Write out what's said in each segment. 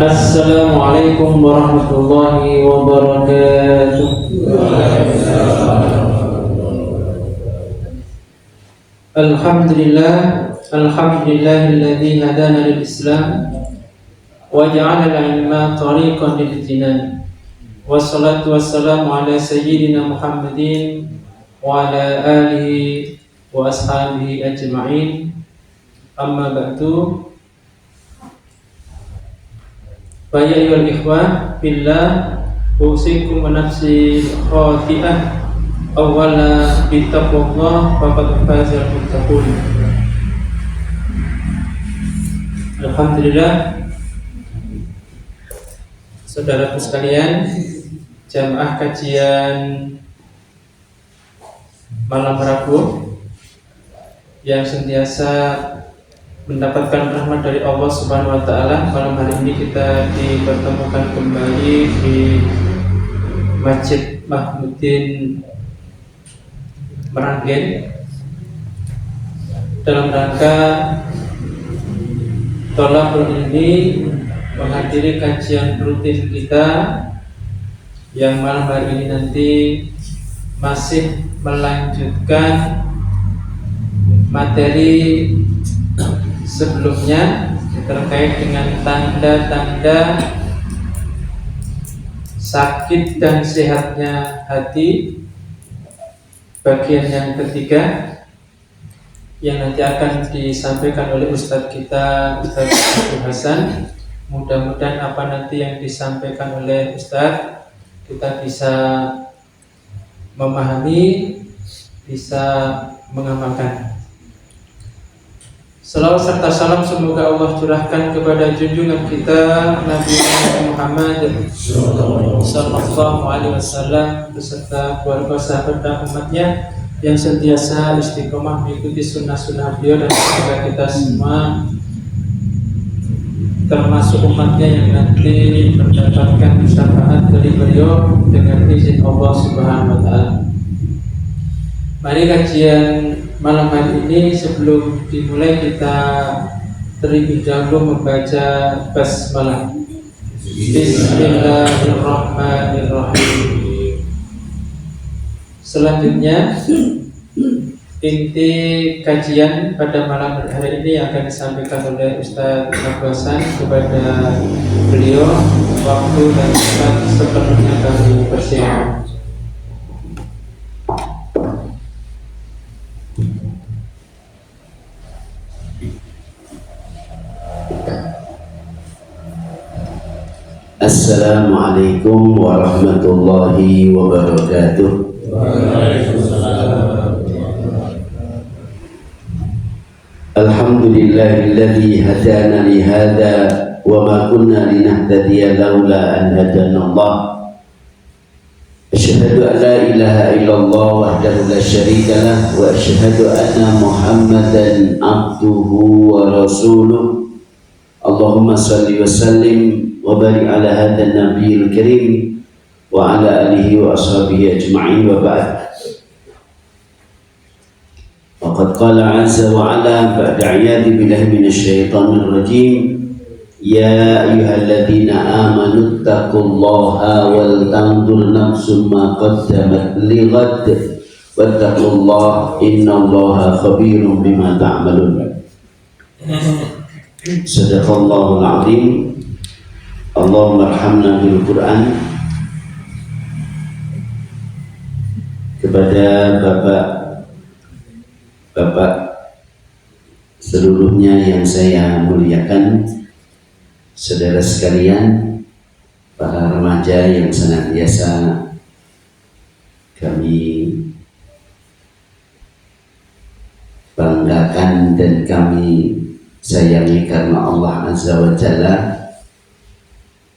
Assalamualaikum warahmatullahi wabarakatuh. Alhamdulillahilladzi hadana lil Islam wa ja'ala al-ilma tariqan lil jinan. Wassalatu wassalamu ala sayyidina Muhammadin wa ala alihi wa ashabihi ajma'in. Amma ba'du. Fa ya ayyuhal ikhwah billah, usikum wa nafsi khati'ah awwala bittaqwallah faqad fazal muttaqun. Alhamdulillah, saudaraku sekalian, jamaah kajian malam Rabu yang sentiasa mendapatkan rahmat dari Allah Subhanahu wa taala. Malam hari ini kita dipertemukan kembali di Masjid Mahmudin Meranggen dalam rangka thalabul ilmi, menghadiri kajian rutin kita yang malam hari ini nanti masih melanjutkan materi sebelumnya terkait dengan tanda-tanda sakit dan sehatnya hati, bagian yang ketiga yang nanti akan disampaikan oleh Ustadz kita, Ustadz Abdul Hasan. Mudah-mudahan apa nanti yang disampaikan oleh Ustadz kita bisa memahami, bisa mengamalkan. Salawat serta salam semoga Allah curahkan kepada junjungan kita Nabi Muhammad sallallahu alaihi wasallam beserta keluarga, sahabat dan umatnya yang sentiasa istiqomah mengikuti sunnah-sunnah beliau, dan semoga kita semua termasuk umatnya yang nanti mendapatkan syafaat dari beliau dengan izin Allah Subhanahu wa taala. Mari kajian malam hari ini sebelum dimulai kita terlebih dahulu membaca basmalah. Bismillahirrahmanirrahim. Selanjutnya inti kajian pada malam hari ini akan disampaikan oleh Ustadz Abdul Hasan kepada beliau. Waktu dan tempat sepenuhnya kami persilakan. Assalamualaikum warahmatullahi wabarakatuh. Alhamdulillahilladzi hadana li hadza wa ma kunna linahtadiya laula an hadana Allah. Asyhadu an la ilaha illallah wahdahu la syarika lah wa asyhadu anna Muhammadan abduhu wa rasuluh. Allahumma salli wa sallim wa barik ala hadzal nabiyil karim wa ala alihi wa ashabihi ajma'in, wa ba'd. Faqad qala 'azza wa 'ala ba'da 'a'yadzi billahi minasy syaithanir rajim, ya ayyuhalladzina amanu taqullaha wal tanzur nafsum ma qaddamat lighad wattaqullaha innallaha khabirum bima ta'malun. Sadaqallahul 'azim. Allahumma arhamna bil Quran. Kepada bapak seluruhnya yang saya muliakan, saudara sekalian, para remaja yang senantiasa kami banggakan dan kami sayangi karena Allah Azza wa Jalla,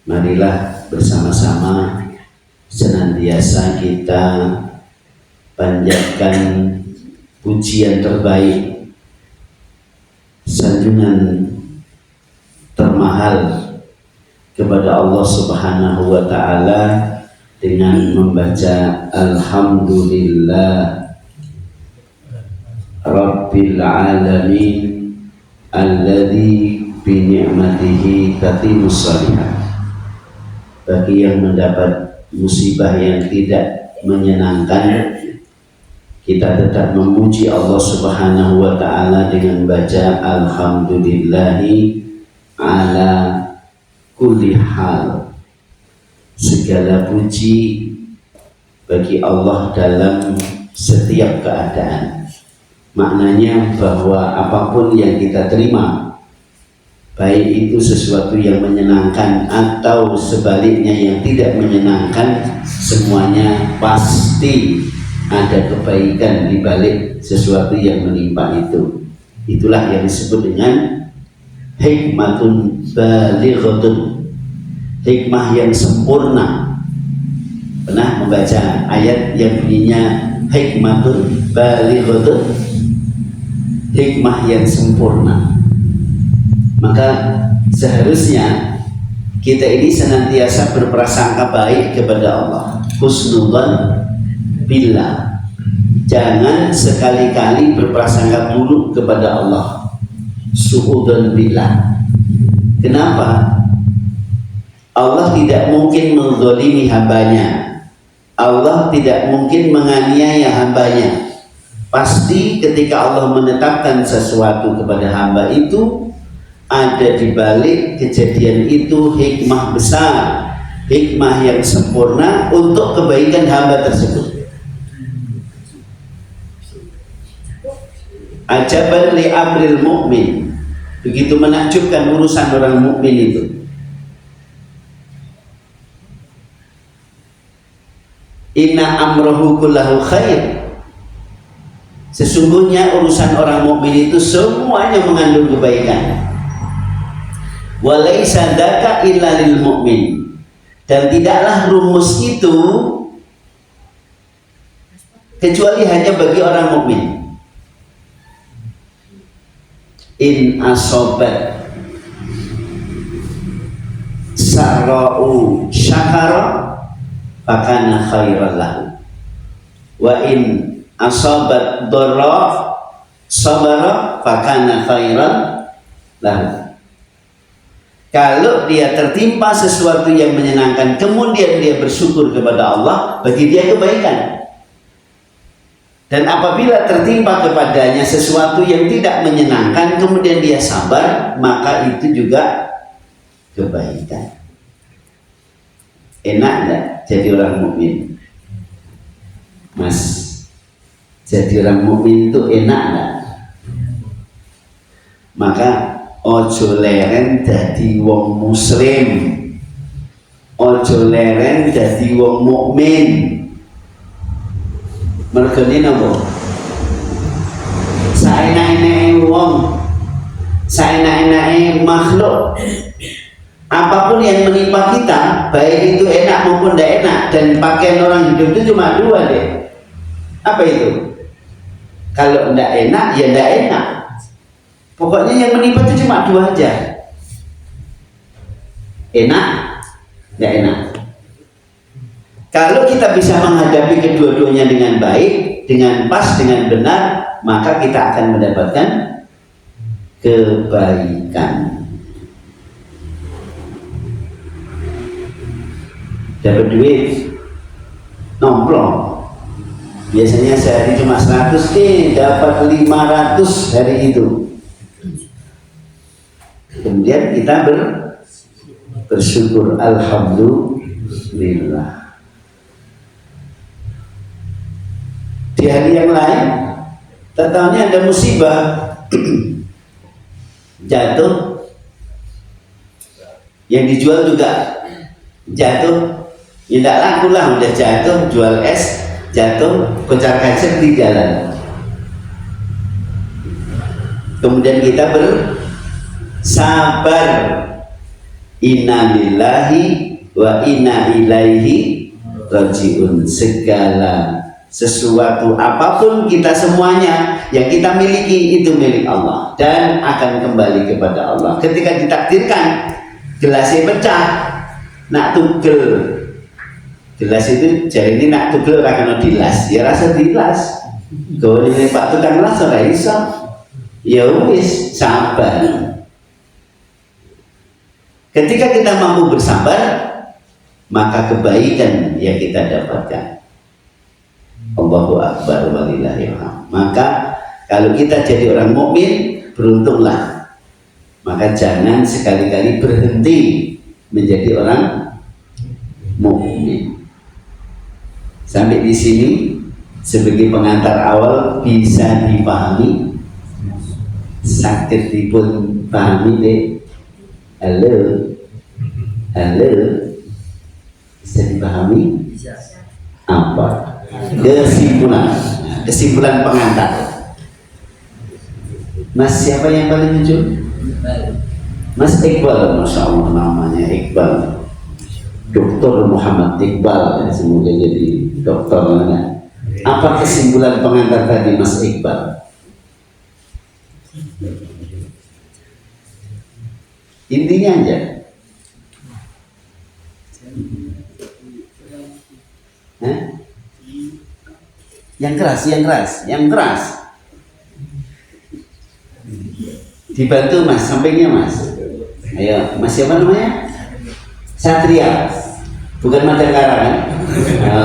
marilah bersama-sama senantiasa kita panjatkan pujian terbaik, sanjungan termahal kepada Allah Subhanahu wa taala dengan membaca Alhamdulillah Rabbil Alamin alladzi bi ni'matihi tatimmus shalihat. bagi yang mendapat musibah yang tidak menyenangkan, kita tetap memuji Allah Subhanahu wa ta'ala dengan baca alhamdulillahi ala kulli hal. Segala puji bagi Allah dalam setiap keadaan. Maknanya bahwa apapun yang kita terima, baik itu sesuatu yang menyenangkan atau sebaliknya yang tidak menyenangkan, semuanya pasti ada kebaikan di balik sesuatu yang menimpa itu. Itulah yang disebut dengan hikmatun balighatun, hikmah yang sempurna. Pernah membaca ayat yang bunyinya hikmatun balighatun, hikmah yang sempurna. Maka seharusnya kita ini senantiasa berprasangka baik kepada Allah, husnudzan billah. Jangan sekali-kali berprasangka buruk kepada Allah, suudzan billah. Kenapa? Allah tidak mungkin menzalimi hambanya, Allah tidak mungkin menganiaya hambanya. Pasti ketika Allah menetapkan sesuatu kepada hamba itu, ada di balik kejadian itu hikmah besar, hikmah yang sempurna untuk kebaikan hamba tersebut. Ajaban li amril mu'min, begitu menakjubkan urusan orang mukmin itu. Inna amrohu kullahu khair, sesungguhnya urusan orang mukmin itu semuanya mengandung kebaikan. Walaysa dzaka illa lil mu'min, dan tidaklah rumus itu kecuali hanya bagi orang mukmin. In asobat sarra'u syakara fakana khairan lahu, wa in asobat dharra sabara fakana khairan lahu. Kalau dia tertimpa sesuatu yang menyenangkan, kemudian dia bersyukur kepada Allah, bagi dia kebaikan. Dan apabila tertimpa kepadanya sesuatu yang tidak menyenangkan, kemudian dia sabar, maka itu juga kebaikan. Enak enggak jadi orang mukmin? Mas, jadi orang mukmin itu enak enggak? Maka ojo leren dadi wong muslim, ojo leren dadi wong mukmin. Mergane napa? Saenak-enake wong, saenak-enake makhluk, apapun yang menimpa kita, baik itu enak maupun tidak enak, dan pakaian orang hidup itu cuma dua deh. Apa itu? Kalau tidak enak, ya tidak enak. Pokoknya yang menimpa itu cuma dua aja. Enak, tidak enak. Kalau kita bisa menghadapi kedua-duanya dengan baik, dengan pas, dengan benar, maka kita akan mendapatkan kebaikan. Dapat duit, nomplong. Biasanya sehari cuma 100, dapat 500 hari itu. Kemudian kita bersyukur, alhamdulillah. Di hari yang lain, tak tahunya ada musibah, jatuh, yang dijual juga jatuh, ya tidak laku lah, udah jatuh, jual es, jatuh, kocar kacir di jalan. Kemudian kita bersabar, inna lillahi wa inna ilaihi rajiun. Segala sesuatu apapun kita semuanya yang kita miliki itu milik Allah dan akan kembali kepada Allah. Ketika ditakdirkan gelasnya pecah, nak tugel gelas itu jadi ini nak tugel ora kena dilas, ya rasa dilas. Gawe ini Pak tukang las ora iso. Ya wis, sabar. Ketika kita mampu bersabar, maka kebaikan yang kita dapatkan. Allahu Akbar walillahil hamd. Maka kalau kita jadi orang mukmin, beruntunglah. Maka jangan sekali-kali berhenti menjadi orang mukmin. Sampai di sini sebagai pengantar awal bisa dipahami. Sakit dipun pahami deh. Halo, bisa dipahami? Apa? Kesimpulan pengantar. Mas siapa yang paling lucu? Mas Iqbal, masya Allah namanya Iqbal. Dr. Muhammad Iqbal, semoga jadi dokter. Apa kesimpulan pengantar tadi, Mas Iqbal? Intinya aja. Hah? Yang keras. Dibantu Mas, sampingnya Mas. Ayo, Mas siapa namanya? Satria. Bukan Madangkara kan?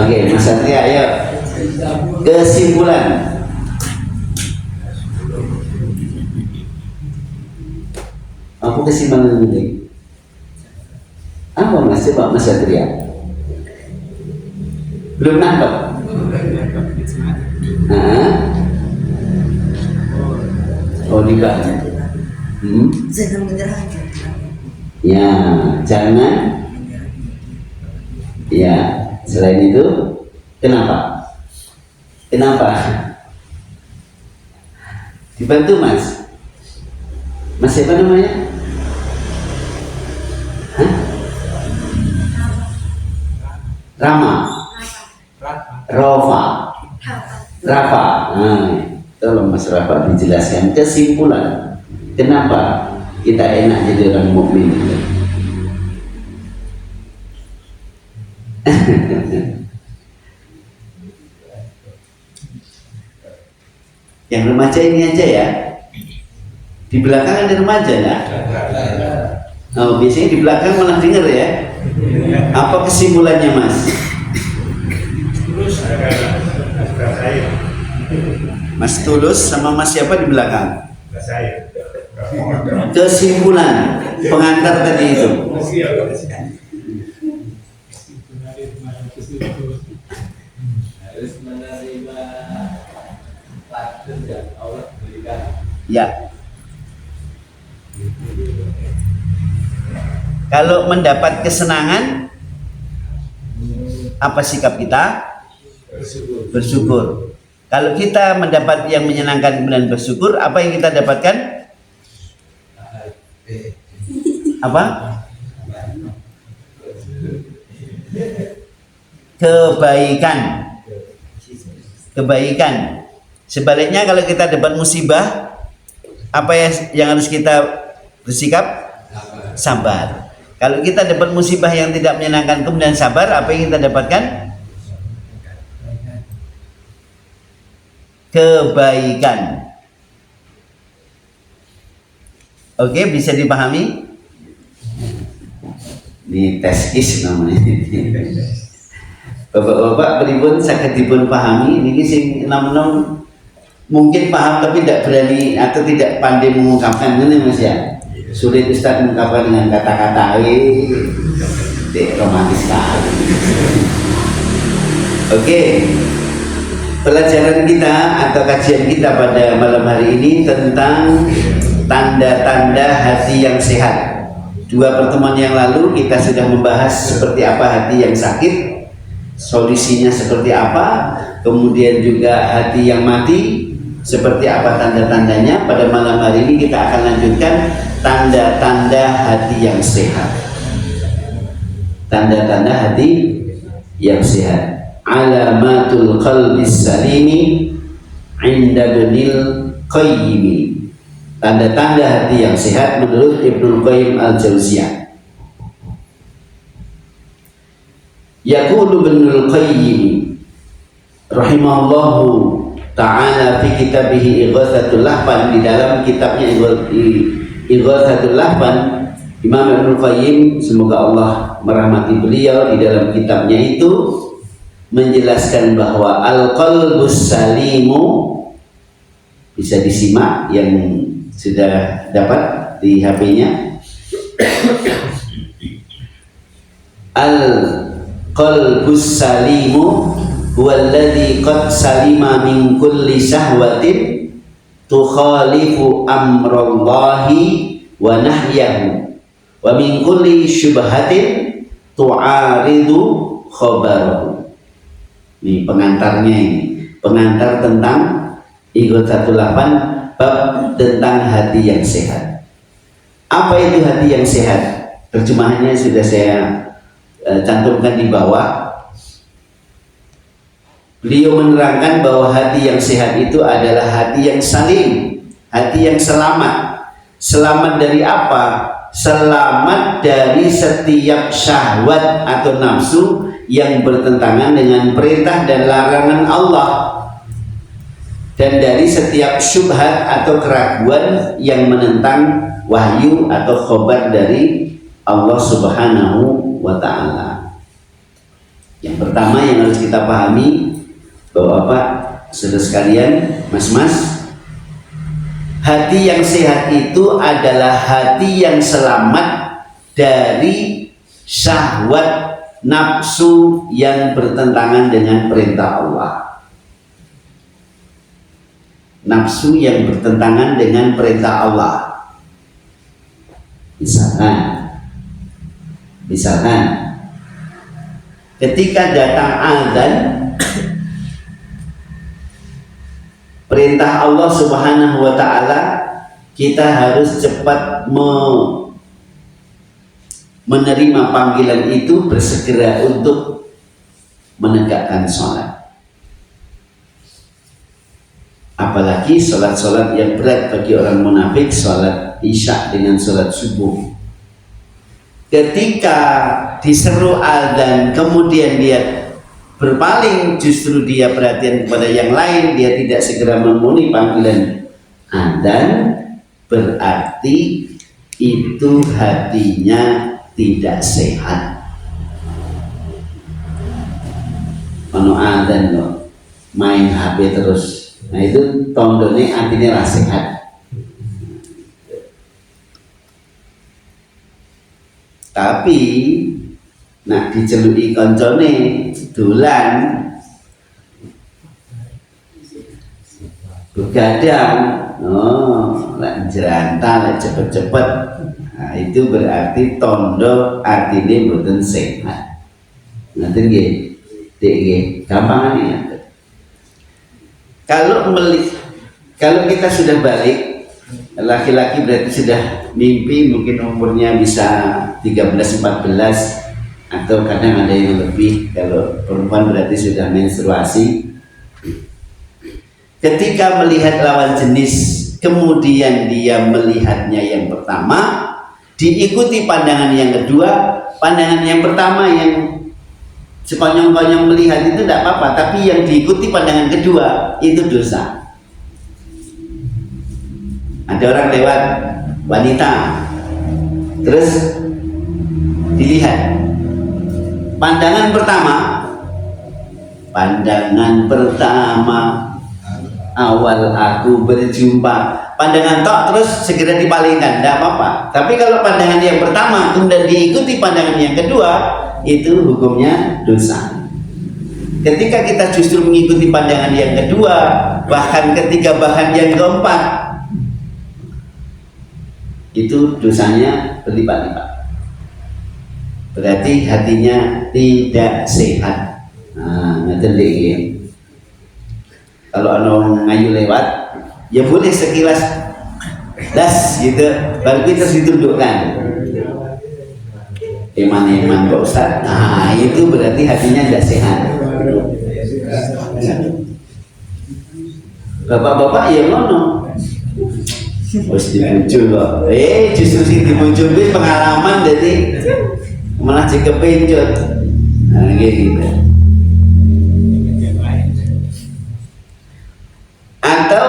Oke, Mas Satria, ayo. Kesimpulan. Apa kesimpulan ini? Apa Mas? Coba Mas Satria. Belum nangkep? Oh dibahas. Jangan menyerah. Ya, jangan. Ya, selain itu, kenapa? Dibantu Mas. Mas siapa namanya? Hah? Rama. Rafa. Tolong Mas Rafa dijelaskan kesimpulan kenapa kita enak jadi orang mukmin. Yang remaja ini aja ya. Di belakang ada remaja nggak? Oh, biasanya di belakang malah denger ya. Apa kesimpulannya Mas? Mas Tulus sama Mas siapa di belakang? Kesimpulan pengantar tadi itu. Harus menerima takdir yang Allah berikan. Ya. Kalau mendapat kesenangan, apa sikap kita? Bersyukur. Kalau kita mendapat yang menyenangkan kemudian bersyukur, apa yang kita dapatkan? Apa? Kebaikan. Sebaliknya kalau kita dapat musibah, apa yang harus kita bersikap? Sabar. Kalau kita dapat musibah yang tidak menyenangkan kemudian sabar, apa yang kita dapatkan? Kebaikan. Oke, bisa dipahami? Ini tes is namanya. Bapak-bapak pripun saged dipun pahami niki sing enom-enom mungkin paham tapi tidak berani atau tidak pandai mengungkapkan ini Mas ya. Sulit Ustaz mengungkapkan dengan kata-kata romantis sekali. Oke. Pelajaran kita atau kajian kita pada malam hari ini tentang tanda-tanda hati yang sehat. 2 pertemuan yang lalu kita sudah membahas seperti apa hati yang sakit, solusinya seperti apa, kemudian juga hati yang mati seperti apa tanda-tandanya. Pada malam hari ini kita akan lanjutkan tanda-tanda hati yang sehat. Tanda-tanda hati yang sehat. Alamatul qalbis salimi inda Ibnul Qayyim. Tanda-tanda hati yang sehat menurut Ibnul Qayyim al-Jauziyah. Yaqulu Ibnul Qayyim rahimahullahu ta'ala fi kitabih Ighatsatul Lahfan, di dalam kitabnya Ighatsatul Lahfan, Imam Ibnul Qayyim semoga Allah merahmati beliau di dalam kitabnya itu menjelaskan bahwa al-qalbus salimu, bisa disimak yang sudah dapat di HP-nya. Al-qalbus salimu huwallazi qad salima min kulli syahwatin tukhalifu amrallahi wa nahyahu wa min kulli syubhatin tu'aridu khabarahu. Ini pengantarnya, ini pengantar tentang Ighathatul Lahfan, bab tentang hati yang sehat. Apa itu hati yang sehat? Terjemahannya sudah saya cantumkan di bawah. Beliau menerangkan bahwa hati yang sehat itu adalah hati yang salim, hati yang selamat. Selamat dari apa? Selamat dari setiap syahwat atau nafsu yang bertentangan dengan perintah dan larangan Allah, dan dari setiap syubhat atau keraguan yang menentang wahyu atau khobar dari Allah Subhanahu wa ta'ala. Yang pertama yang harus kita pahami, Bapak-bapak, saudara sekalian, mas-mas, hati yang sehat itu adalah hati yang selamat dari syahwat nafsu yang bertentangan dengan perintah Allah. Nafsu yang bertentangan dengan perintah Allah. Misalkan ketika datang azan, perintah Allah Subhanahu wa ta'ala, kita harus cepat menerima panggilan itu, bersegera untuk menegakkan sholat. Apalagi sholat-sholat yang berat bagi orang munafik, sholat isya dengan sholat subuh. Ketika diseru azan kemudian dia berpaling, justru dia perhatian kepada yang lain, dia tidak segera memenuhi panggilan azan, berarti itu hatinya tidak sehat. Ono azan loh, main HP terus, nah itu tondone artinya ra sehat. Tapi nak diceluki koncone dolan begadang, lek jerantah, lek cepet-cepet, nah itu berarti tondo artinya mboten sehat. Nanti nggih, gampangane. Kalau kita sudah balik, laki-laki berarti sudah mimpi, mungkin umurnya bisa 13-14 atau kadang ada yang lebih. Kalau perempuan berarti sudah menstruasi. Ketika melihat lawan jenis, kemudian dia melihatnya yang pertama, diikuti pandangan yang kedua. Pandangan yang pertama yang sekonyong-konyong melihat itu tidak apa-apa, tapi yang diikuti pandangan kedua itu dosa. Ada orang lewat wanita, terus dilihat. Pandangan pertama awal aku berjumpa, pandangan tok terus segera dipalingkan, tidak apa-apa. Tapi kalau pandangan yang pertama kemudian diikuti pandangan yang kedua, itu hukumnya dosa. Ketika kita justru mengikuti pandangan yang kedua, bahkan ketiga, bahkan yang keempat, itu dosanya berlipat-lipat. Berarti hatinya tidak sehat. Nah, ngerti. Kalau orang ngayu lewat, ya boleh sekilas das gitu, baru kita ditundukkan. Eman-eman Pak Ustaz. Nah, itu berarti hatinya tidak sehat. Bapak-bapak ya ngono. Wis dibujuk kok. Justru sing dibujuk kuwi pengalaman, jadi malah kepencut. Nah, gitu. Atau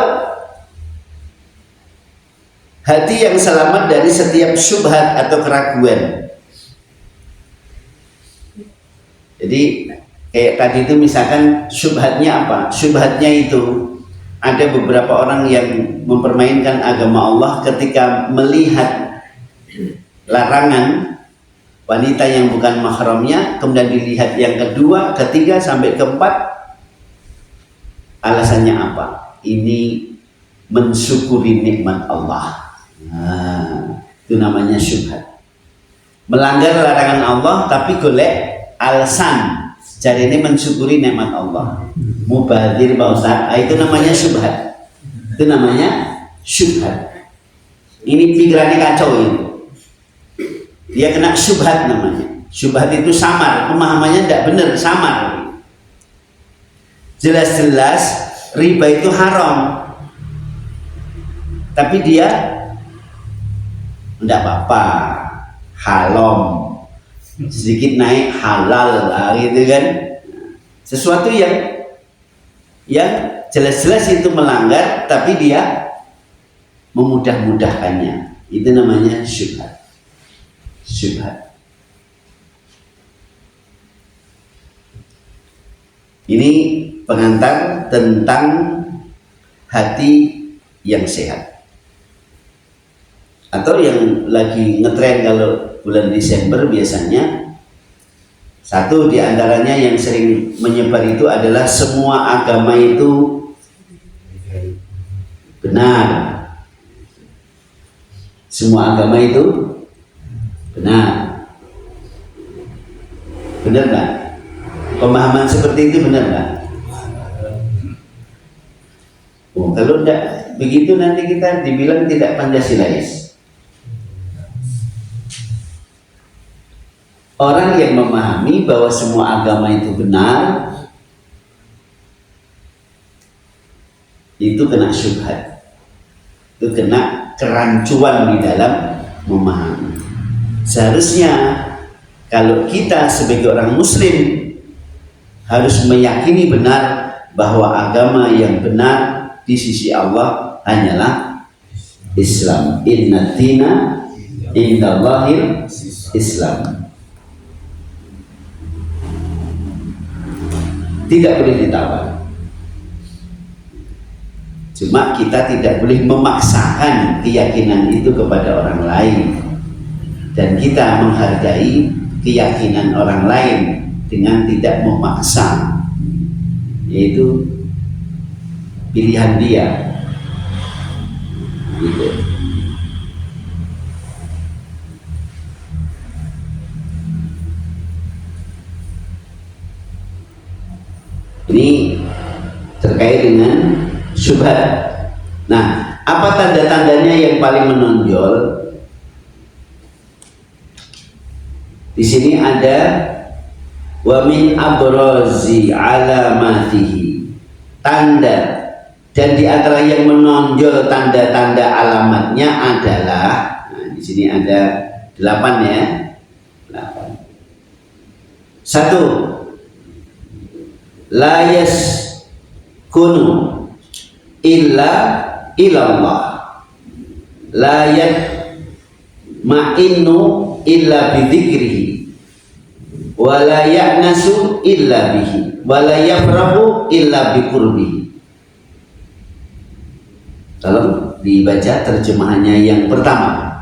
hati yang selamat dari setiap syubhat atau keraguan. Jadi kayak tadi itu misalkan syubhatnya apa? Syubhatnya itu ada beberapa orang yang mempermainkan agama Allah ketika melihat larangan wanita yang bukan mahramnya, kemudian dilihat yang kedua, ketiga sampai keempat, alasannya apa? Ini mensyukuri nikmat Allah. Nah, itu namanya syubhat. Melanggar larangan Allah tapi golek alasan. Jadi ini mensyukuri nikmat Allah. Mubadir Pak Ustaz, itu namanya syubhat. Itu namanya syubhat. Ini pikirannya kacau itu. Dia kena syubhat namanya. Syubhat itu samar, pemahamannya tidak benar, samar. Jelas-jelas riba itu haram. Tapi dia tidak apa-apa, halom, sedikit naik halal lah, gitu kan. Sesuatu yang jelas-jelas itu melanggar, tapi dia memudah-mudahkannya. Itu namanya syubhat. Syubhat. Ini pengantar tentang hati yang sehat. Atau yang lagi ngetren kalau bulan Desember biasanya, satu di antaranya yang sering menyebar itu adalah semua agama itu benar. Semua agama itu benar. Benar nggak? Pemahaman seperti itu benar nggak? Oh, kalau tidak begitu nanti kita dibilang tidak Pancasilais. Orang yang memahami bahwa semua agama itu benar, itu kena syubhat, itu kena kerancuan di dalam memahami. Seharusnya kalau kita sebagai orang muslim harus meyakini benar bahwa agama yang benar di sisi Allah hanyalah Islam. Inna dina indallahil Islam. Tidak boleh ditawar. Cuma kita tidak boleh memaksakan keyakinan itu kepada orang lain, dan kita menghargai keyakinan orang lain dengan tidak memaksa, yaitu pilihan dia. Gitu. Ini terkait dengan syubhat. Nah, apa tanda-tandanya yang paling menonjol? Di sini ada wa min abrazi alamatihi, tanda, dan di antara yang menonjol tanda-tanda alamatnya adalah, nah, di sini ada 8 ya. 8. 1. La yaskunu illa ilallah, la yatma'innu illa bidzikrihi, wa la ya'nasu illa bihi, wa la yafrahu illa biqurbihi. Tolong dibaca terjemahannya yang pertama.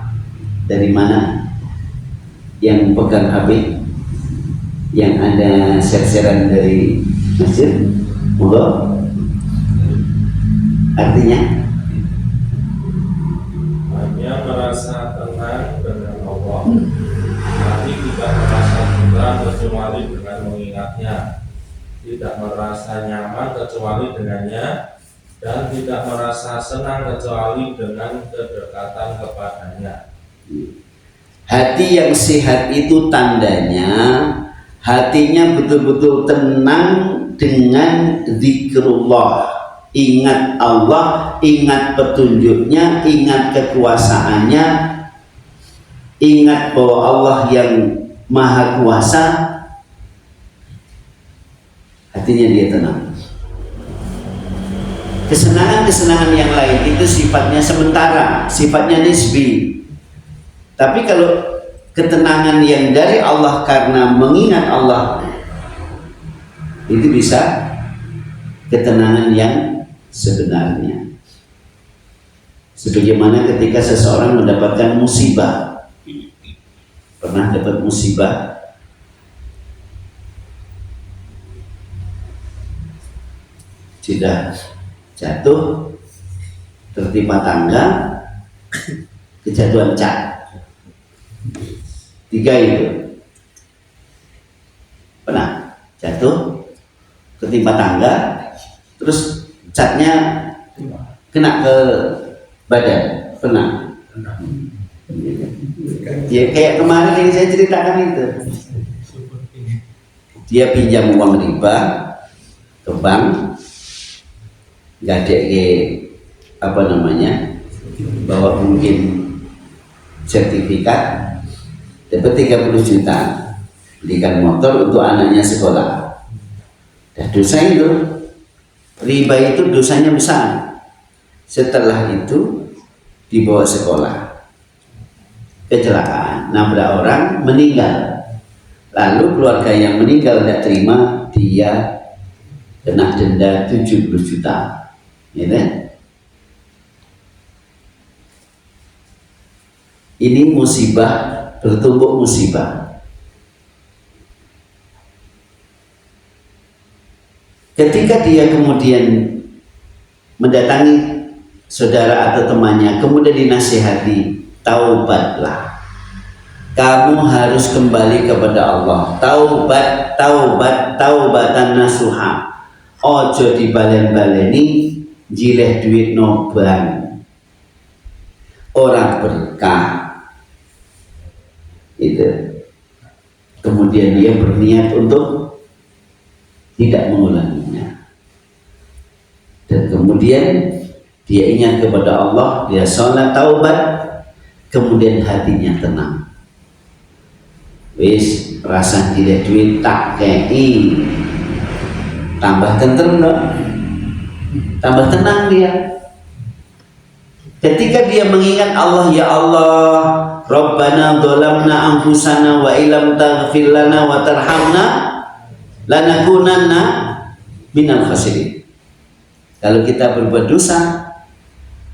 Dari mana yang pegang HP, yang ada share-sharean dari masjid? Monggo. Artinya hanya merasa tenang dengan Allah, tapi tidak merasa tenang kecuali dengan mengingatnya, tidak merasa nyaman kecuali dengannya, dan tidak merasa senang kecuali dengan kedekatan kepadanya. hati yang sehat itu tandanya hatinya betul-betul tenang dengan zikrullah, ingat Allah, ingat petunjuknya, ingat kekuasaannya, ingat bahwa Allah yang maha kuasa. Hatinya dia tenang. Kesenangan-kesenangan yang lain itu sifatnya sementara, sifatnya nisbi. Tapi kalau ketenangan yang dari Allah karena mengingat Allah, itu bisa ketenangan yang sebenarnya. Sebagaimana ketika seseorang mendapatkan musibah, pernah dapat musibah, sudah jatuh, tertimpa tangga, kejatuhan cat, 3 itu. Pernah jatuh, ketimpa tangga, terus catnya kena ke badan, pernah? Ya kayak kemarin yang saya ceritakan itu, dia pinjam uang riba ke bank, nggak ada apa namanya, bawa mungkin sertifikat, dapat 30 juta, belikan motor untuk anaknya sekolah. Dan dosa itu, riba itu dosanya besar. Setelah itu dibawa sekolah, kecelakaan, nabrak orang, meninggal. Lalu keluarga yang meninggal tidak terima, dia kena denda 70 juta. Gitu? Ini musibah, bertumbuk musibah. Ketika dia kemudian mendatangi saudara atau temannya, kemudian dinasihati, taubatlah, kamu harus kembali kepada Allah. Taubat, taubat, taubatan nasuha. Ojo dibalen-baleni, jileh duit noban, orang berkah. Itu. Kemudian dia berniat untuk tidak mengulanginya. Dan kemudian dia ingat kepada Allah, dia sholat taubat, kemudian hatinya tenang. Wis rasa tidak duit tak kei, tambah tentrem loh, tambah tenang dia. Ketika dia mengingat Allah, ya Allah, Rabbana dzalamna anfusana wa illam taghfir lana wa tarhamna lanakunanna minal khasirin. Kalau kita berbuat dosa,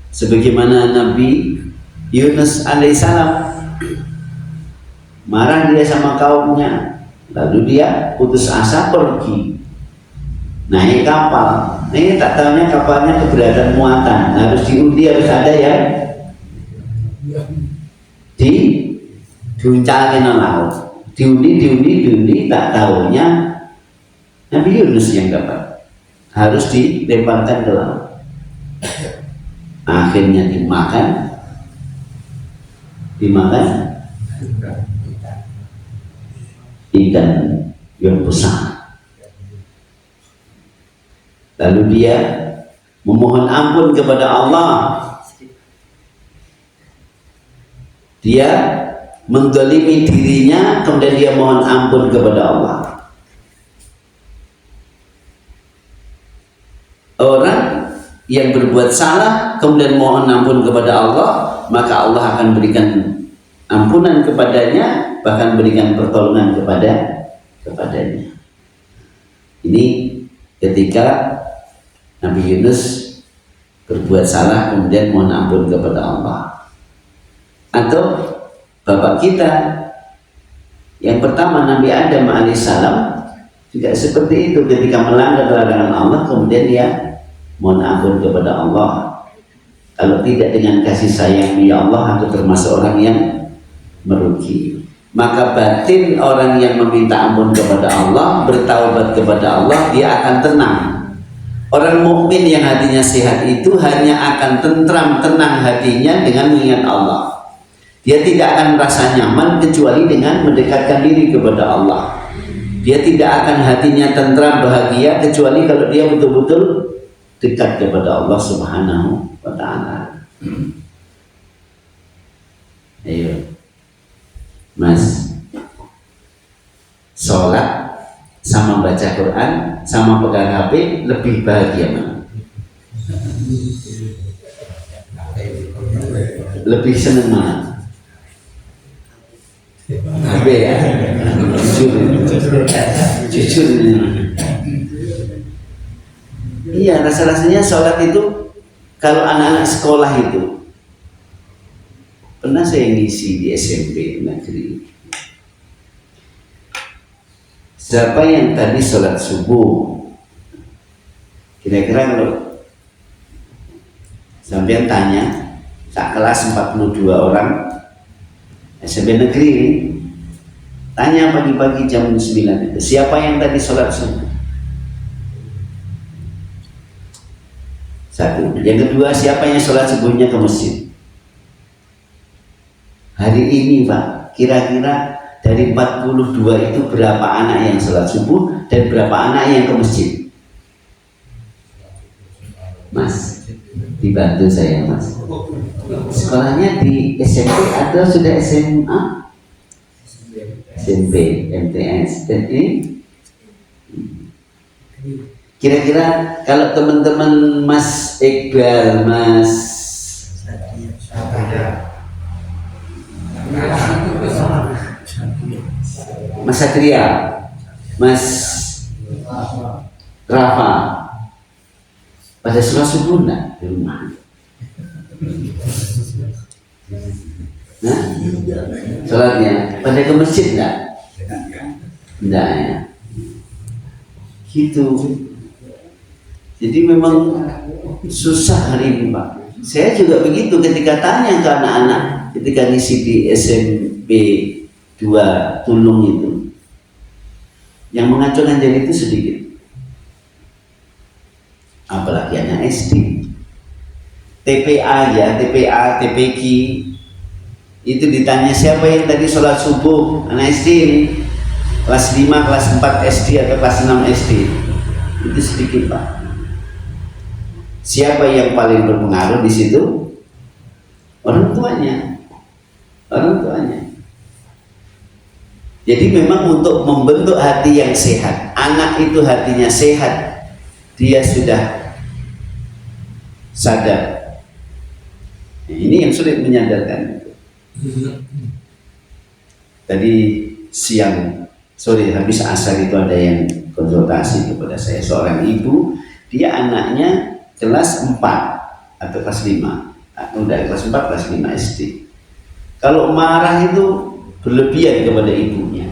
sebagaimana Nabi Yunus alaihissalam, marah dia sama kaumnya, lalu dia putus asa pergi naik kapal. Ini tak tahunya kapalnya keberatan muatan, harus diundi, harus ada yang diuncalkan laut, diundi, tak tahunya Nabi Yunus yang dapat, harus dilemparkan ke laut. Akhirnya dimakan ikan yang besar. Lalu dia memohon ampun kepada Allah. Dia menzalimi dirinya, kemudian dia mohon ampun kepada Allah. Orang yang berbuat salah kemudian mohon ampun kepada Allah, maka Allah akan berikan ampunan kepadanya, bahkan berikan pertolongan kepadanya. Ini ketika Nabi Yunus berbuat salah kemudian mohon ampun kepada Allah. Atau bapak kita yang pertama, Nabi Adam alaihissalam, juga seperti itu, ketika melanggar larangan Allah kemudian dia mohon ampun kepada Allah. Kalau tidak dengan kasih sayang, ya Allah, aku termasuk orang yang merugi. Maka batin orang yang meminta ampun kepada Allah, bertaubat kepada Allah, dia akan tenang. Orang mukmin yang hatinya sehat itu hanya akan tentram, tenang hatinya dengan mengingat Allah. Dia tidak akan merasa nyaman kecuali dengan mendekatkan diri kepada Allah. Dia tidak akan hatinya tentram, bahagia kecuali kalau dia betul-betul dekat kepada Allah Subhanahu wa ta'ala. Ayo Mas, sholat sama baca Quran sama pegang HP lebih bahagia mana? Lebih seneng mana? HP ya? Jujur. Iya, rasa-rasanya sholat itu kalau anak-anak sekolah itu pernah saya ngisi di SMP negeri. Siapa yang tadi sholat subuh? Kira-kira kalau sampai tanya, sak kelas 42 orang SMP negeri ini, tanya pagi-pagi jam 9 itu, siapa yang tadi sholat subuh? Satu. Yang kedua, siapa yang sholat subuhnya ke masjid? Hari ini Pak, kira-kira dari 42 itu berapa anak yang sholat subuh dan berapa anak yang ke masjid? Mas, dibantu saya Mas. Sekolahnya di SMP atau sudah SMA? SMP, MTS, dan ini? Kira-kira kalau teman-teman Mas Iqbal, Mas Satria, Mas Rafa, pada sholat subuh enggak di rumah? Nah, sholatnya pada ke masjid enggak? Enggak ya. Gitu. Jadi memang susah hari ini Pak. Saya juga begitu ketika tanya ke anak-anak ketika ngisi di SMP 2 Tulung itu, yang mengacungkan jari itu sedikit, apalagi anak SD. TPA ya, TPA, TPQ itu ditanya siapa yang tadi sholat subuh, anak SD ini kelas 5, kelas 4 SD atau kelas 6 SD, itu sedikit Pak. Siapa yang paling berpengaruh di situ? Orang tuanya. Orang tuanya. Jadi memang untuk membentuk hati yang sehat, anak itu hatinya sehat, dia sudah sadar. Ini yang sulit menyadarkan. Tadi sore habis asar itu ada yang konsultasi kepada saya, seorang ibu, dia anaknya kelas 4 atau kelas 5, udah kelas 4, kelas 5 SD. Kalau marah itu berlebihan kepada ibunya,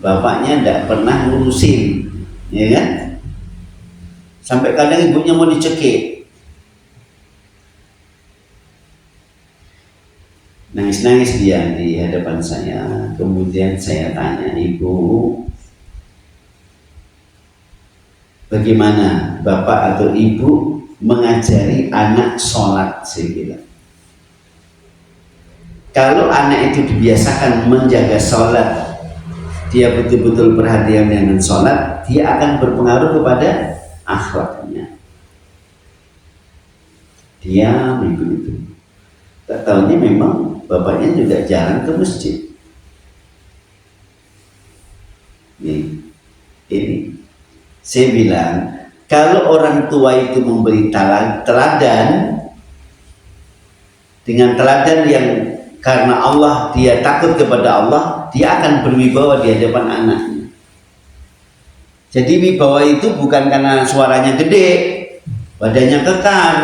bapaknya tidak pernah ngurusin, ya kan? Sampai kadang ibunya mau dicekik, nangis-nangis dia di hadapan saya. Kemudian saya tanya, ibu, bagaimana bapak atau ibu mengajari anak sholat? Saya bilang, kalau anak itu dibiasakan menjaga sholat, dia betul-betul perhatian dengan sholat, dia akan berpengaruh kepada akhlaknya. Dia begitu. Tak tahunya memang bapaknya juga jarang ke masjid. Ini saya bilang, kalau orang tua itu memberi teladan, dengan teladan yang karena Allah, dia takut kepada Allah, dia akan berwibawa di hadapan anaknya. Jadi wibawa itu bukan karena suaranya gede, badannya kekar,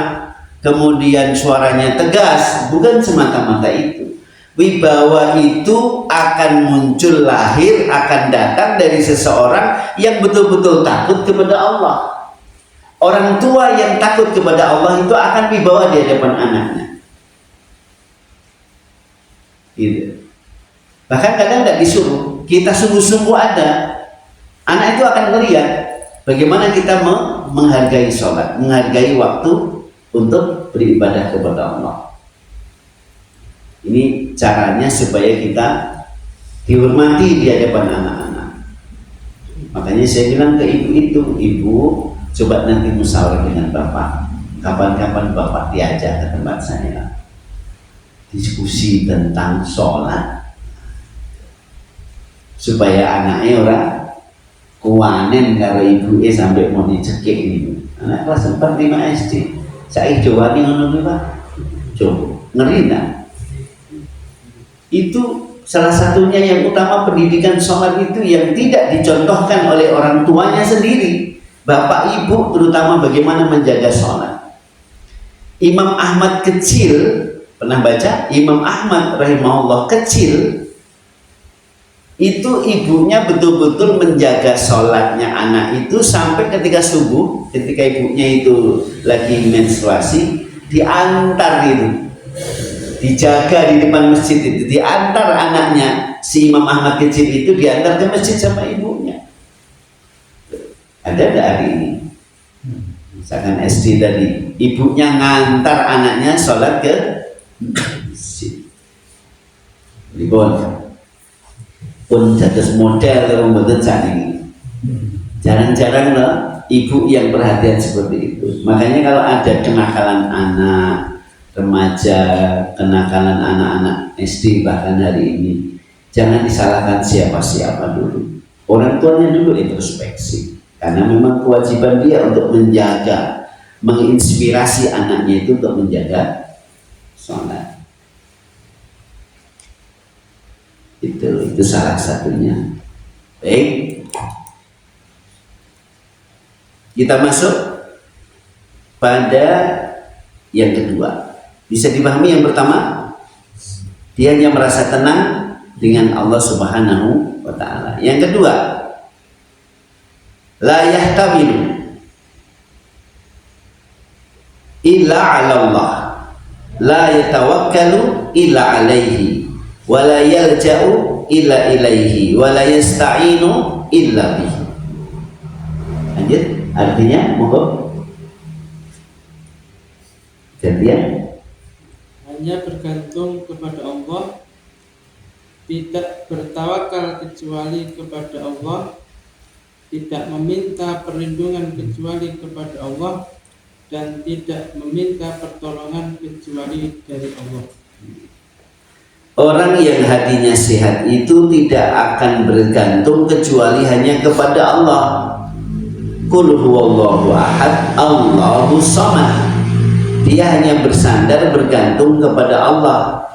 kemudian suaranya tegas, bukan semata-mata itu. Wibawa itu akan muncul, lahir, akan datang dari seseorang yang betul-betul takut kepada Allah. Orang tua yang takut kepada Allah itu akan wibawa di hadapan anaknya. Gitu. Bahkan kadang tidak disuruh, kita sungguh-sungguh ada, anak itu akan melihat bagaimana kita menghargai sholat, menghargai waktu untuk beribadah kepada Allah. Ini caranya supaya kita dihormati di hadapan anak-anak. Makanya saya bilang ke ibu itu, ibu coba nanti musyawarah dengan bapak, kapan-kapan bapak diajak ke tempat saya, diskusi tentang sholat, supaya anaknya orang kuanen kalau ibu sampai mau dicekik ini. Anak kelas 4, 5 SD, saya jawab ini ngono Pak, coba ngeri enggak? Itu salah satunya yang utama, pendidikan sholat itu yang tidak dicontohkan oleh orang tuanya sendiri. Bapak ibu terutama bagaimana menjaga sholat. Imam Ahmad kecil, pernah baca? Imam Ahmad rahimahullah kecil, itu ibunya betul-betul menjaga sholatnya anak itu sampai ketika subuh, ketika ibunya itu lagi menstruasi, diantar itu, dijaga di depan masjid itu, diantar anaknya si Imam Ahmad kecil itu diantar ke masjid sama ibunya. Ada nggak hari ini? Misalkan SD tadi, ibunya ngantar anaknya sholat ke masjid. Pun jatuh model kalau membuat saat ini. Jarang-jarang loh ibu yang perhatian seperti itu. Makanya kalau ada kenakalan anak remaja, kenakalan anak-anak SD bahkan hari ini, jangan disalahkan siapa-siapa dulu. Orang tuanya dulu introspeksi. Karena memang kewajiban dia untuk menjaga, menginspirasi anaknya itu untuk menjaga sholat. Itu salah satunya. Baik, kita masuk pada yang kedua. Bisa dipahami yang pertama, dia hanya merasa tenang dengan Allah Subhanahu wa ta'ala. Yang kedua, la yahtamilu illa 'ala Allah, la yatawakkalu illa 'alaihi, wa la yalja'u illa ilaihi, wa la yasta'inu illa bihi. Lanjut, artinya mohon. Gantian. Hanya bergantung kepada Allah, tidak bertawakal kecuali kepada Allah, tidak meminta perlindungan kecuali kepada Allah, dan tidak meminta pertolongan kecuali dari Allah. Orang yang hatinya sehat itu tidak akan bergantung kecuali hanya kepada Allah. Qul huwallahu ahad, Allahus samad. Dia hanya bersandar bergantung kepada Allah.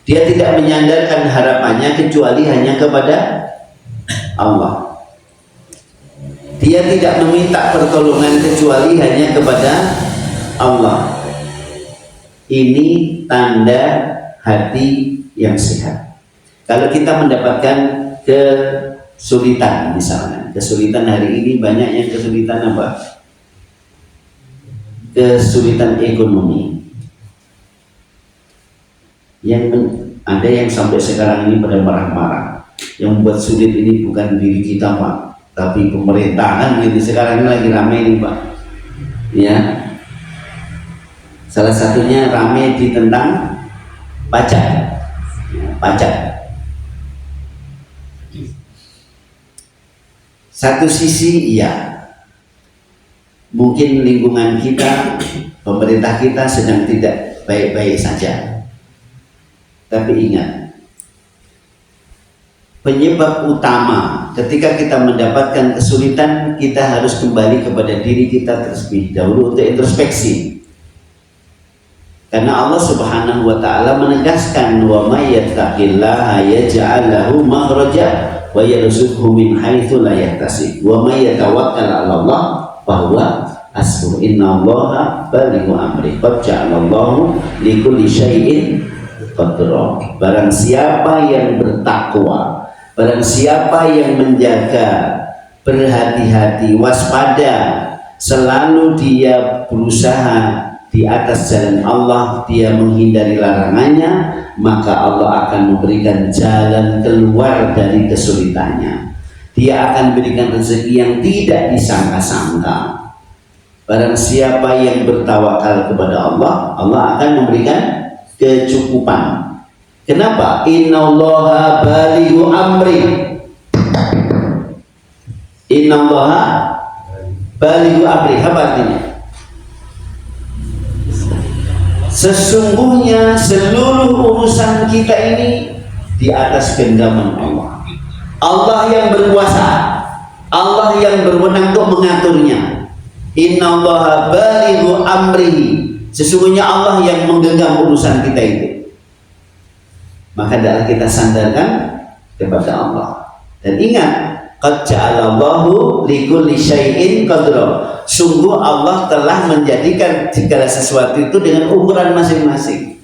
Dia tidak menyandarkan harapannya kecuali hanya kepada Allah. Dia tidak meminta pertolongan kecuali hanya kepada Allah. Ini tanda hati yang sehat. Kalau kita mendapatkan kesulitan, misalnya kesulitan hari ini banyak yang kesulitan apa? Kesulitan ekonomi. Ada yang sampai sekarang ini pada marah-marah. Yang membuat sulit ini bukan diri kita Pak, tapi pemerintahan gitu. Sekarang ini lagi ramai nih Pak. Ya. Salah satunya ramai di tentang pajak. Pajak. Satu sisi iya, mungkin lingkungan kita, pemerintah kita sedang tidak baik-baik saja. Tapi ingat, penyebab utama ketika kita mendapatkan kesulitan, kita harus kembali kepada diri kita terlebih dahulu untuk introspeksi. Karena Allah Subhanahu wa ta'ala menegaskan, wa may yattaqillaha yaj'al lahu makhraja wa yarzuqhu min haitsu la yahtasib, wa may yatawakkal 'ala Allah fa huwa hasbuh, innallaha balighu amri, qad ja'alallahu likulli syai'in qadra. Barang siapa yang bertakwa, barang siapa yang menjaga, berhati-hati, waspada, selalu dia berusaha di atas jalan Allah, dia menghindari larangannya, maka Allah akan memberikan jalan keluar dari kesulitannya. Dia akan berikan rezeki yang tidak disangka-sangka. Barang siapa yang bertawakal kepada Allah, Allah akan memberikan kecukupan. Kenapa? Innallaha balighu amri. Innallaha balighu amri. Apa artinya? Sesungguhnya seluruh urusan kita ini di atas genggaman Allah. Allah yang berkuasa, Allah yang berwenang untuk mengaturnya. Innallaha balighu amrihi. Sesungguhnya Allah yang menggenggam urusan kita itu. Maka adalah kita sandarkan kepada Allah. Dan ingat, Qad ja'alallahu likulli syai'in qadra. Sungguh Allah telah menjadikan segala sesuatu itu dengan ukuran masing-masing.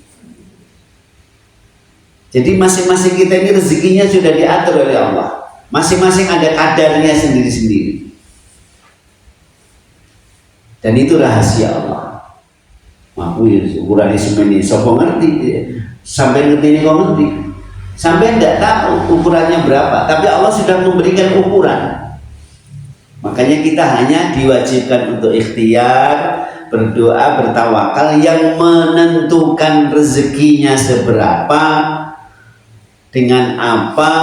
Jadi masing-masing kita ini rezekinya sudah diatur oleh Allah. Masing-masing ada kadarnya sendiri-sendiri. Dan itu rahasia Allah. Maku ya ukuran semeni sopo ngerti. Sampai ngerti ini kok ngerti. Sampai tidak tahu ukurannya berapa, tapi Allah sudah memberikan ukuran. Makanya kita hanya diwajibkan untuk ikhtiar, berdoa, bertawakal. Yang menentukan rezekinya seberapa, dengan apa,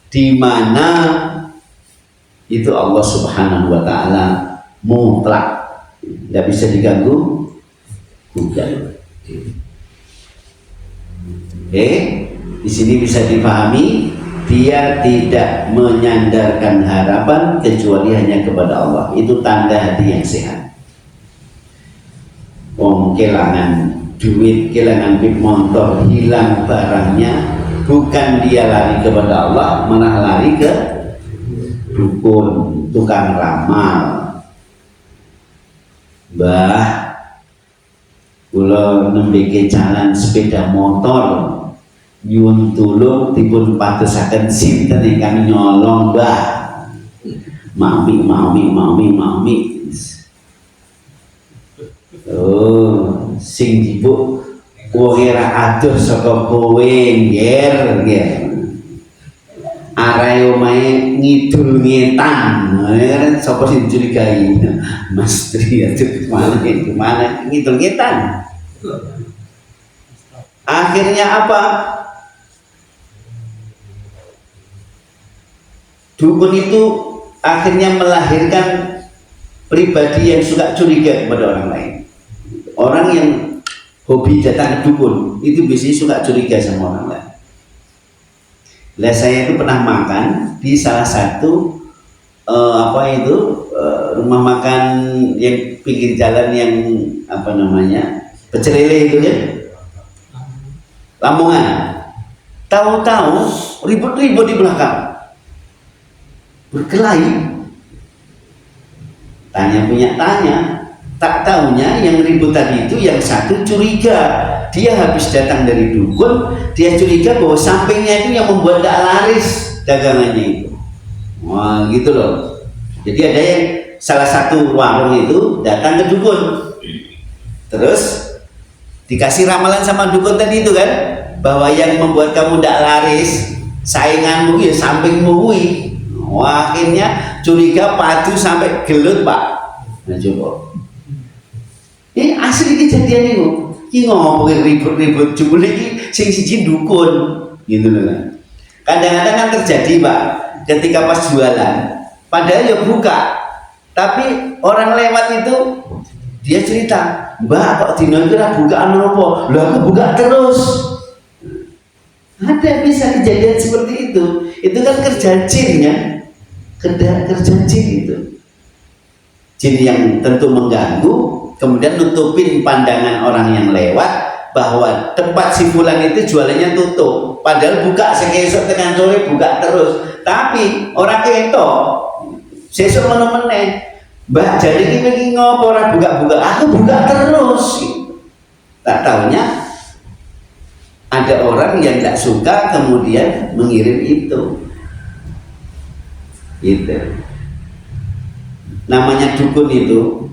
di mana, itu Allah Subhanahu wa Ta'ala mutlak, tidak bisa diganggu gugat. Oke. Di sini bisa dipahami, dia tidak menyandarkan harapan kecuali hanya kepada Allah. Itu tanda hati yang sehat. Kelangan duit, kelangan pip motor, hilang barangnya, bukan dia lari kepada Allah, malah lari ke dukun, tukang ramal. Mbah, kula nembe jalan sepeda motor, nyuwun tulung dipun padosaken sinten ingkang nyolong, Mbah. Mami. Oh, sing dibuk wong ora adoh saka kowe, nggih. Arae omahe ngidul ngetan. Sapa sing dicurigai? Mas Tri, aduh kemana ngidul ngetan? Akhirnya apa? Dukun itu akhirnya melahirkan pribadi yang suka curiga kepada orang lain. Orang yang hobi datang ke dukun itu biasanya suka curiga sama orang lain. Lah saya itu pernah makan di salah satu rumah makan yang pinggir jalan yang Pecel Lele itu kan, Lamongan. Tahu-tahu ribut-ribut di belakang, berkelahi. Tanya, tak tahunya yang ribut tadi itu yang satu curiga. Dia habis datang dari dukun, dia curiga bahwa sampingnya itu yang membuat tidak laris dagangannya itu. Wah, gitu loh. Jadi ada yang salah satu warung itu datang ke dukun, terus dikasih ramalan sama dukun tadi itu kan, bahwa yang membuat kamu tidak laris sainganmu ya sampingmu kuwi. Wah, akhirnya curiga padu sampai gelut, Pak. Nah, coba. Ini asli kejadian itu. Ini ngomongin ribut-ribut, cuma ini sing siji dukun, gitu loh kan. Kadang-kadang kan terjadi, Pak, ketika pas jualan, padahal ya buka, tapi orang lewat itu dia cerita, Mbak, kok dino itu bukaan apa? Loh, aku buka terus. Ada bisa kejadian seperti itu. Itu kan kerja jin ya. Kerja jin itu. Jin yang tentu mengganggu, kemudian nutupin pandangan orang yang lewat bahwa tempat si fulan itu jualannya tutup. Padahal buka sekesok tengah sore buka terus. Tapi orang ketok sesuk meneh. Mbak, jadi ini ngopo ora buka-buka? Aku buka terus. Tak taunya ada orang yang tidak suka kemudian mengirim itu. Gitu. Namanya dukun itu,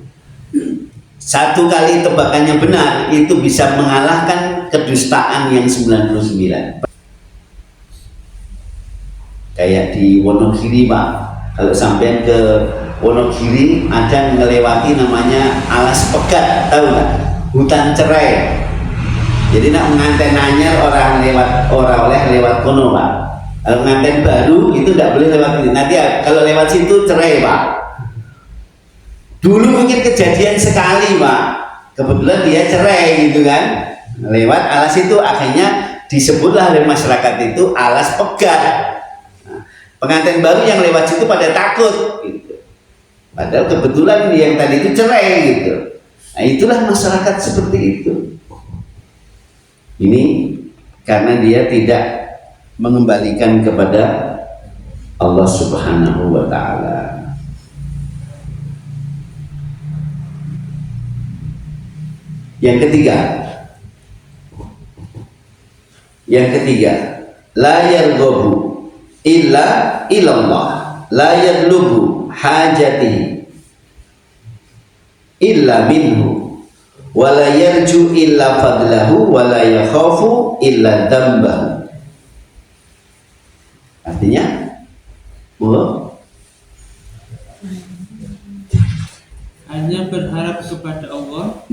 satu kali tebakannya benar itu bisa mengalahkan kedustaan yang 99. Kayak di Wonogiri, Pak. Kalau sampai ke Wonogiri ada melewati namanya Alas Pegat, tahu nggak? Hutan cerai. Jadi nak menganten anyar orang oleh lewat kono, Pak. Kalau nganten baru itu tidak boleh lewat ini. Nanti kalau lewat situ cerai, Pak. Dulu mungkin kejadian sekali, Pak. Kebetulan dia cerai gitu kan. Lewat alas itu akhirnya disebutlah oleh masyarakat itu Alas Pegat. Nah, pengantin baru yang lewat situ pada takut gitu. Padahal kebetulan yang tadi itu cerai gitu. Nah, itulah masyarakat seperti itu. Ini karena dia tidak mengembalikan kepada Allah Subhanahu wa ta'ala. Yang ketiga, la yarghabu illa ilallah, la yadlubu hajati illa minhu, wa la yarju illa fadlahu, wa la yakhafu illa dzambahu. Artinya, hanya berharap kepada Allah,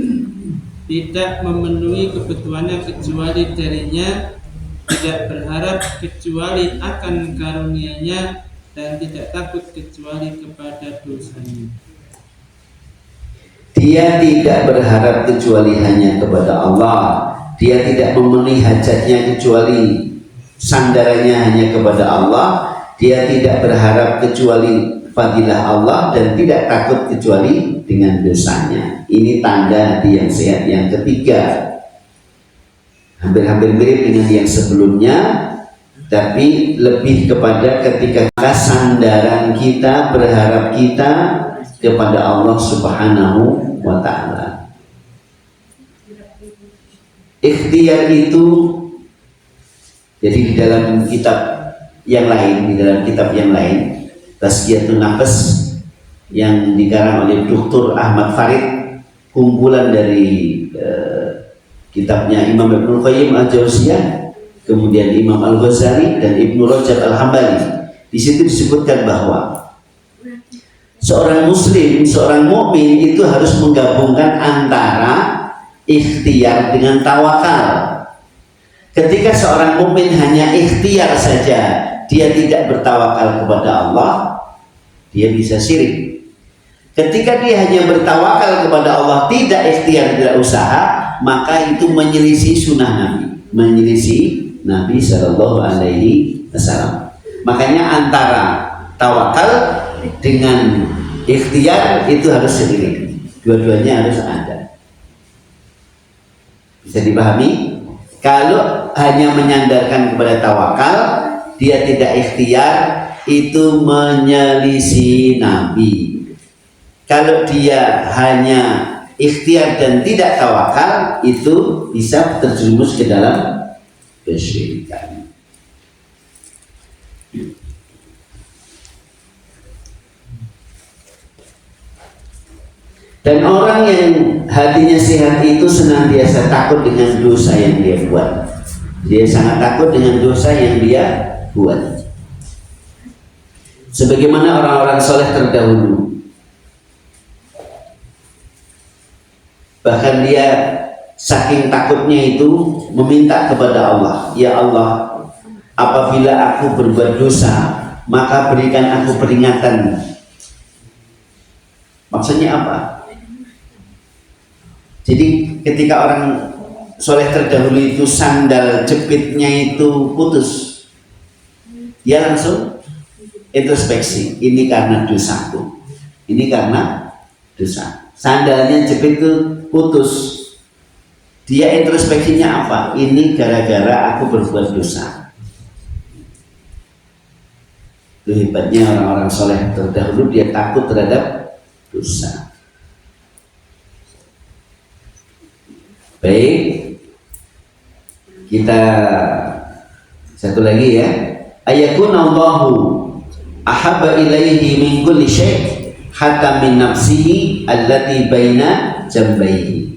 tidak memenuhi kebutuhannya kecuali darinya, tidak berharap kecuali akan karunia-Nya, dan tidak takut kecuali kepada dosanya. Dia tidak berharap kecuali hanya kepada Allah. Dia tidak memenuhi hajatnya kecuali sandarannya hanya kepada Allah. Dia tidak berharap kecuali fadilah Allah dan tidak takut kecuali dengan dosanya. Ini tanda hati yang sehat yang ketiga. Hampir-hampir mirip dengan yang sebelumnya, tapi lebih kepada ketika sandaran kita, berharap kita kepada Allah Subhanahu wa ta'ala. Ikhtiar itu, jadi di dalam kitab yang lain, Tazkiyatun Nafs yang dikarang oleh Dr. Ahmad Farid, kumpulan dari kitabnya Imam Ibnu Qayyim Al-Jauziyah, kemudian Imam Al-Ghazali dan Ibnu Rajab Al-Hambali. Di situ disebutkan bahwa seorang muslim, seorang mukmin itu harus menggabungkan antara ikhtiar dengan tawakal. Ketika seorang mukmin hanya ikhtiar saja, dia tidak bertawakal kepada Allah, dia bisa syirik. Ketika dia hanya bertawakal kepada Allah, tidak ikhtiar, tidak usaha, maka itu menyelisih sunnah Nabi, menyelisih Nabi Shallallahu Alaihi Wasallam. Makanya antara tawakal dengan ikhtiar itu harus seiring, dua-duanya harus ada. Bisa dipahami? Kalau hanya menyandarkan kepada tawakal, dia tidak ikhtiar, itu menyelisih Nabi. Kalau dia hanya ikhtiar dan tidak tawakal, itu bisa terjerumus ke dalam kesyirikan. Dan orang yang hatinya sehat itu senantiasa takut dengan dosa yang dia buat. Dia sangat takut dengan dosa yang dia buat. Sebagaimana orang-orang soleh terdahulu. Bahkan dia saking takutnya itu meminta kepada Allah, ya Allah, apabila aku berbuat dosa, maka berikan aku peringatan. Maksudnya apa? Jadi ketika orang soleh terdahulu itu sandal jepitnya itu putus, dia langsung introspeksi, ini karena dosaku, ini karena dosa. Sandalnya jepit itu putus, dia introspeksinya apa? Ini gara-gara aku berbuat dosa. Itu hebatnya orang-orang soleh terdahulu, dia takut terhadap dosa. Baik, kita satu lagi ya. Ayakunallahu ahabba ilaihi min kulli syai' hatta min nafsihi allati baina jambaihi.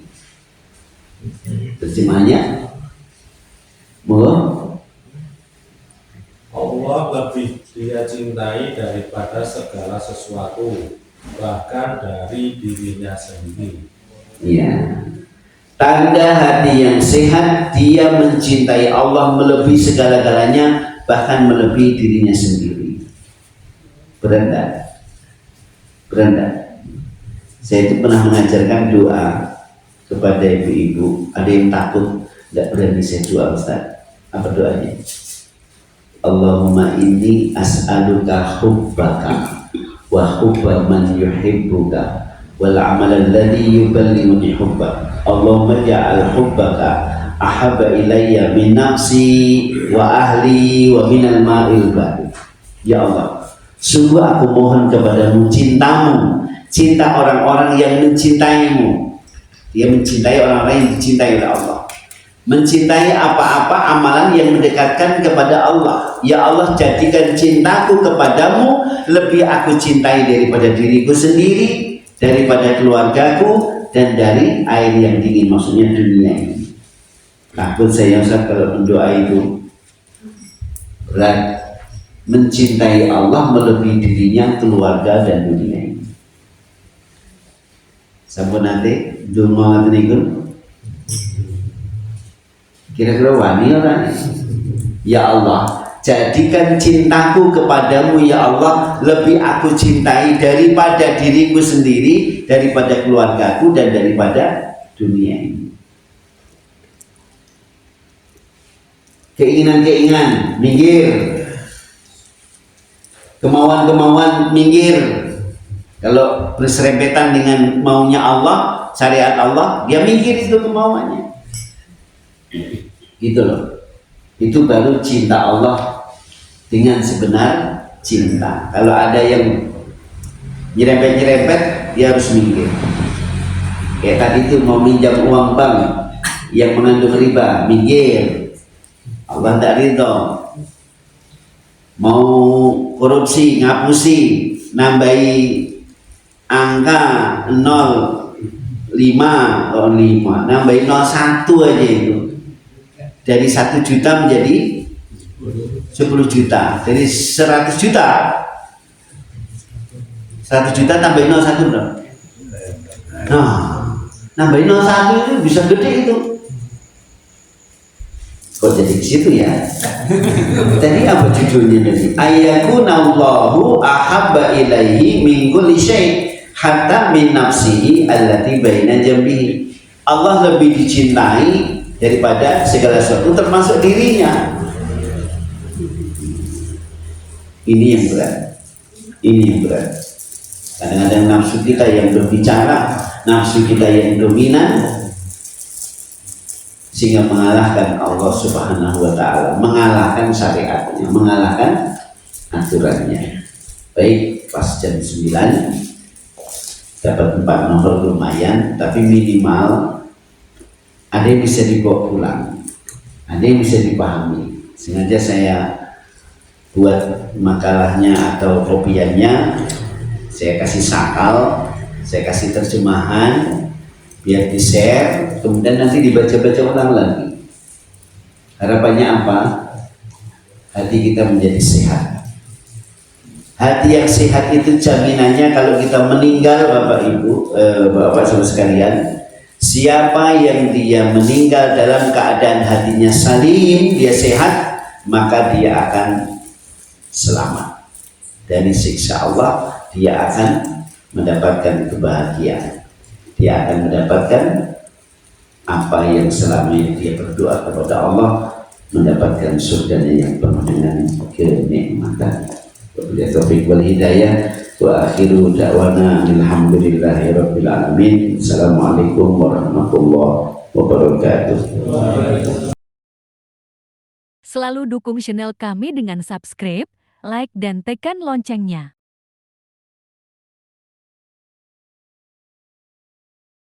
Terjemahnya, Allah lebih dia cintai daripada segala sesuatu, bahkan dari dirinya sendiri. ya. Tanda hati yang sehat, dia mencintai Allah melebihi segala-galanya, bahkan melebihi dirinya sendiri. Berendah. Saya itu pernah mengajarkan doa kepada ibu-ibu. Ada yang takut, tidak berani saya doa, Ustaz. Apa doanya? Allahumma inni as'aluka hubbaka wa hubba man yuhibbuka wal amal alladhi yuballighuni hubbak. Allahumma ja'al hubbaka ahabba ilayya min nafsi wa ahli wa minal ma'il barid. Ya Allah, Sungguh aku mohon kepadamu cintamu, cinta orang-orang yang mencintaimu. Dia mencintai orang-orang yang dicintai oleh Allah. Mencintai apa-apa amalan yang mendekatkan kepada Allah. Ya Allah, jadikan cintaku kepadamu lebih aku cintai daripada diriku sendiri, daripada keluargaku, dan dari air yang dingin, maksudnya dunia ini. Takut saya Ustaz kalau mendoa itu berat. Mencintai Allah melebihi dirinya, keluarga, dan dunia ini. Sampun nanti dungo ngaten niku. Kira-kira wani orang. Ya Allah, jadikan cintaku kepadamu ya Allah lebih aku cintai daripada diriku sendiri, daripada keluargaku, dan daripada dunia ini. Keinginan-keinginan minggir, kemauan-kemauan minggir. Kalau berserempetan dengan maunya Allah, syariat Allah, dia minggir itu kemauannya. Gitu loh. Itu baru cinta Allah dengan sebenar cinta. Kalau ada yang nyerempet-nyerempet, dia harus minggir. Kayak tadi itu mau minjam uang bank yang mengandung riba, minggir. Allah tidak ridho. Mau korupsi, ngapusi, nambahi angka 0,5, nambahi 0,1 aja itu. Dari 1 juta menjadi 10 juta. Dari 100 juta 100 juta tambahin 01 berapa? Nah, nambahin 01 itu bisa gede itu. Kok jadi ke situ ya? Tadi apa judulnya tadi? Ayakunallahu ahabba ilaihi min kulli syai' hatta min nafsihi allati baina jambihi. Allah lebih dicintai daripada segala sesuatu termasuk dirinya. Ini yang berat. Ini yang berat. Kadang-kadang nafsu kita yang berbicara, nafsu kita yang dominan, sehingga mengalahkan Allah Subhanahu wa ta'ala, mengalahkan syariatnya, mengalahkan aturannya. Baik, pas jam 9 dapat 4 nomor lumayan, tapi minimal ada yang bisa dibawa pulang, ada yang bisa dipahami. Sengaja saya buat makalahnya atau kopiannya, saya kasih sakal, saya kasih terjemahan, biar di share, kemudian nanti dibaca-baca ulang lagi. Harapannya apa? Hati kita menjadi sehat. Hati yang sehat itu jaminannya kalau kita meninggal, Bapak Ibu, Bapak Saudara sekalian, siapa yang dia meninggal dalam keadaan hatinya salim, dia sehat, maka dia akan selamat dari siksa Allah. Dia akan mendapatkan kebahagiaan. Dia akan mendapatkan apa yang selama ini dia berdoa kepada Allah, mendapatkan surganya yang penuh dengan kenikmatan. Wabillahi taufiq wal hidayah. Wa akhiru da'wana alhamdulillahi rabbil alamin. Assalamualaikum warahmatullahi wabarakatuh. Selalu dukung channel kami dengan subscribe, like, dan tekan loncengnya.